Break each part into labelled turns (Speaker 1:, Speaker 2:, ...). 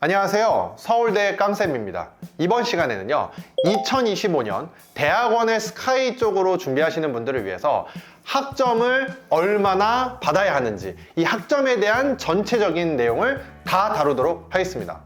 Speaker 1: 안녕하세요. 서울대 깡쌤입니다. 이번 시간에는요, 2025년 대학원의 스카이 쪽으로 준비하시는 분들을 위해서 학점을 얼마나 받아야 하는지, 이 학점에 대한 전체적인 내용을 다 다루도록 하겠습니다.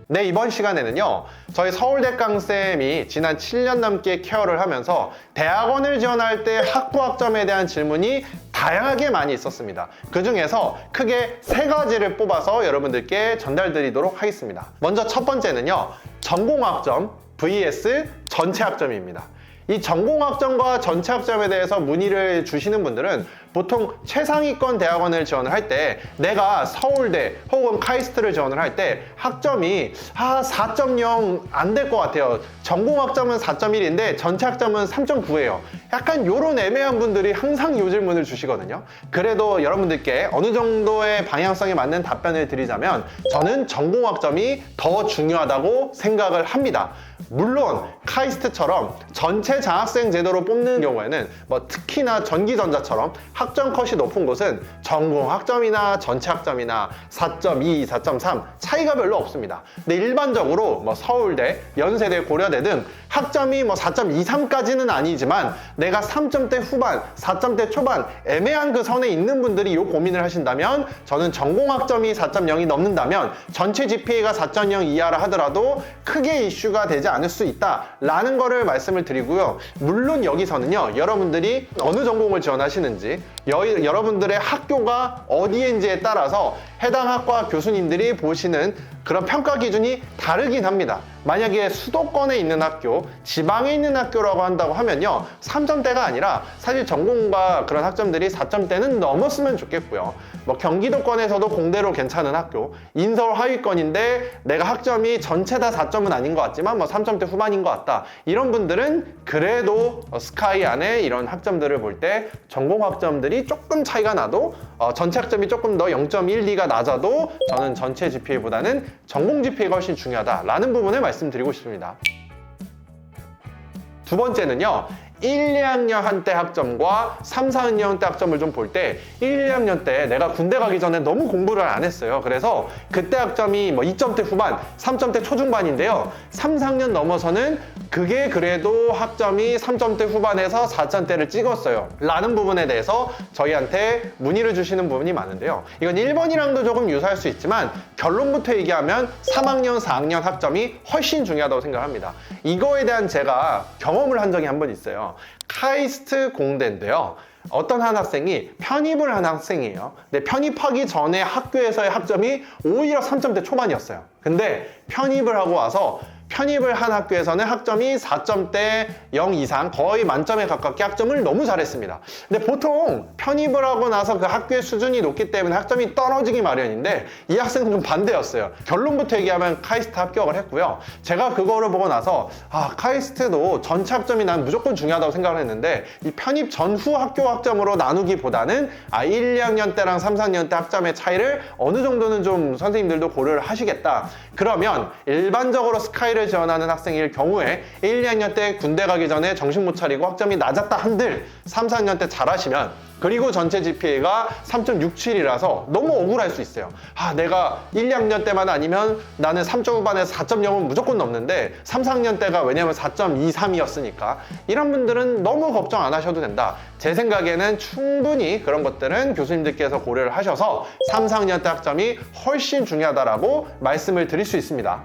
Speaker 1: 네, 이번 시간에는요, 저희 서울대 깡쌤이 지난 7년 넘게 케어를 하면서 대학원을 지원할 때 학부 학점에 대한 질문이 다양하게 많이 있었습니다. 그 중에서 크게 세 가지를 뽑아서 여러분들께 전달드리도록 하겠습니다. 먼저 첫 번째는요, 전공학점 vs 전체 학점입니다. 이 전공학점과 전체 학점에 대해서 문의를 주시는 분들은 보통 최상위권 대학원을 지원을 할 때 내가 서울대 혹은 카이스트를 지원을 할 때 학점이 4.0 안 될 것 같아요. 전공학점은 4.1인데 전체 학점은 3.9예요. 약간 요런 애매한 분들이 항상 이 질문을 주시거든요. 그래도 여러분들께 어느 정도의 방향성에 맞는 답변을 드리자면 저는 전공학점이 더 중요하다고 생각을 합니다. 물론 카이스트처럼 전체 장학생 제도로 뽑는 경우에는 특히나 전기전자처럼 학점 컷이 높은 곳은 전공 학점이나 전체 학점이나 4.2, 4.3 차이가 별로 없습니다. 근데 일반적으로 서울대, 연세대, 고려대 등 학점이 4.23까지는 아니지만 내가 3점대 후반, 4점대 초반 애매한 그 선에 있는 분들이 이 고민을 하신다면 저는 전공학점이 4.0이 넘는다면 전체 GPA가 4.0 이하라 하더라도 크게 이슈가 되지 않을 수 있다라는 거를 말씀을 드리고요. 물론 여기서는요, 여러분들이 어느 전공을 지원하시는지 여러분들의 학교가 어디인지에 따라서 해당 학과 교수님들이 보시는 그런 평가 기준이 다르긴 합니다. 만약에 수도권에 있는 학교, 지방에 있는 학교라고 한다고 하면요, 3점대가 아니라 사실 전공과 그런 학점들이 4점대는 넘었으면 좋겠고요. 경기도권에서도 공대로 괜찮은 학교, 인서울 하위권인데 내가 학점이 전체 다 4점은 아닌 것 같지만 3점대 후반인 것 같다. 이런 분들은 그래도 스카이 안에 이런 학점들을 볼 때 전공 학점들이 조금 차이가 나도 전체 학점이 조금 더 0.12가 낮아도 저는 전체 GPA보다는 전공 GPA가 훨씬 중요하다라는 부분을 말씀드리고 싶습니다. 두 번째는요, 1, 2학년 한때 학점과 3, 4학년 한때 학점을 좀 볼 때 1, 2학년 때 내가 군대 가기 전에 너무 공부를 안 했어요. 그래서 그때 학점이 2점대 후반, 3점대 초중반인데요. 3, 4학년 넘어서는 그게 그래도 학점이 3점대 후반에서 4점대를 찍었어요. 라는 부분에 대해서 저희한테 문의를 주시는 부분이 많은데요. 이건 1번이랑도 조금 유사할 수 있지만 결론부터 얘기하면 3학년, 4학년 학점이 훨씬 중요하다고 생각합니다. 이거에 대한 제가 경험을 한 적이 한 번 있어요. 카이스트 공대인데요. 어떤 한 학생이 편입을 한 학생이에요. 근데 편입하기 전에 학교에서의 학점이 오히려 3점대 초반이었어요. 근데 편입을 하고 와서 편입을 한 학교에서는 학점이 4점대 0 이상 거의 만점에 가깝게 학점을 너무 잘했습니다. 근데 보통 편입을 하고 나서 그 학교의 수준이 높기 때문에 학점이 떨어지기 마련인데 이 학생은 좀 반대였어요. 결론부터 얘기하면 카이스트 합격을 했고요. 제가 그거를 보고 나서 카이스트도 전체 학점이 난 무조건 중요하다고 생각을 했는데 이 편입 전후 학교 학점으로 나누기보다는 1, 2학년 때랑 3, 4학년 때 학점의 차이를 어느 정도는 좀 선생님들도 고려를 하시겠다. 그러면 일반적으로 스카이를 지원하는 학생일 경우에 1, 2학년 때 군대 가기 전에 정신 못 차리고 학점이 낮았다 한들 3, 4학년 때 잘하시면 그리고 전체 GPA가 3.67이라서 너무 억울할 수 있어요. 내가 1, 2학년 때만 아니면 나는 3점 후반에서 4.0은 무조건 넘는데 3, 4학년 때가 왜냐면 4.23이었으니까 이런 분들은 너무 걱정 안 하셔도 된다. 제 생각에는 충분히 그런 것들은 교수님들께서 고려를 하셔서 3, 4학년 때 학점이 훨씬 중요하다라고 말씀을 드릴 수 있습니다.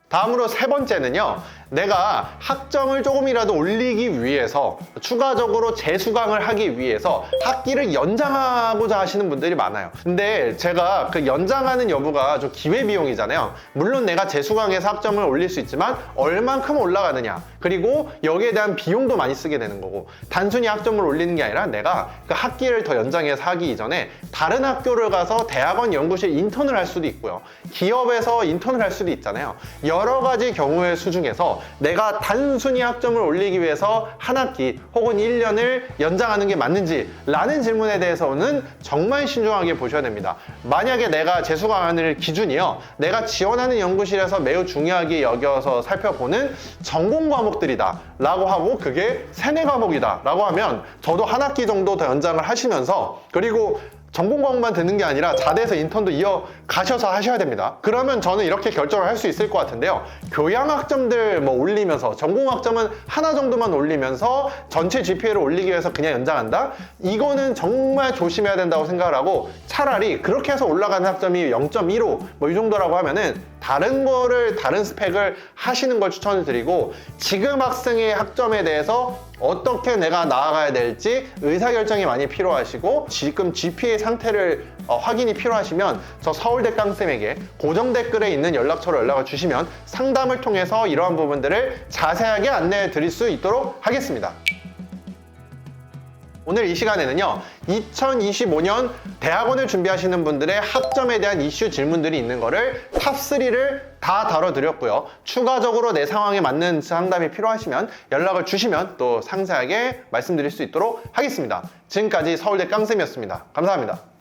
Speaker 1: 다음으로 세 번째는요, 내가 학점을 조금이라도 올리기 위해서 추가적으로 재수강을 하기 위해서 학기를 연장하고자 하시는 분들이 많아요. 근데 제가 그 연장하는 여부가 좀 기회비용이잖아요. 물론 내가 재수강해서 학점을 올릴 수 있지만 얼만큼 올라가느냐, 그리고 여기에 대한 비용도 많이 쓰게 되는 거고, 단순히 학점을 올리는 게 아니라 내가 그 학기를 더 연장해서 하기 이전에 다른 학교를 가서 대학원 연구실 인턴을 할 수도 있고요, 기업에서 인턴을 할 수도 있잖아요. 여러 가지 경우의 수 중에서 중에서 내가 단순히 학점을 올리기 위해서 한 학기 혹은 1년을 연장하는 게 맞는지 라는 질문에 대해서는 정말 신중하게 보셔야 됩니다. 만약에 내가 재수강하는 기준이요, 내가 지원하는 연구실에서 매우 중요하게 여겨서 살펴보는 전공 과목들이다 라고 하고 그게 3-4과목이다 라고 하면 저도 한 학기 정도 더 연장을 하시면서, 그리고 전공 과목만 듣는 게 아니라 자대에서 인턴도 이어가셔서 하셔야 됩니다. 그러면 저는 이렇게 결정을 할 수 있을 것 같은데요. 교양 학점들 뭐 올리면서 전공 학점은 하나 정도만 올리면서 전체 GPA를 올리기 위해서 그냥 연장한다? 이거는 정말 조심해야 된다고 생각을 하고, 차라리 그렇게 해서 올라가는 학점이 0.15 뭐 이 정도라고 하면은 다른 스펙을 하시는 걸 추천을 드리고, 지금 학생의 학점에 대해서 어떻게 내가 나아가야 될지 의사결정이 많이 필요하시고 지금 GPA 상태를 확인이 필요하시면 저 서울대 깡쌤에게 고정 댓글에 있는 연락처로 연락을 주시면 상담을 통해서 이러한 부분들을 자세하게 안내해 드릴 수 있도록 하겠습니다. 오늘 이 시간에는요, 2025년 대학원을 준비하시는 분들의 학점에 대한 이슈 질문들이 있는 거를 탑3를 다 다뤄드렸고요. 추가적으로 내 상황에 맞는 상담이 필요하시면 연락을 주시면 또 상세하게 말씀드릴 수 있도록 하겠습니다. 지금까지 서울대 깡쌤이었습니다. 감사합니다.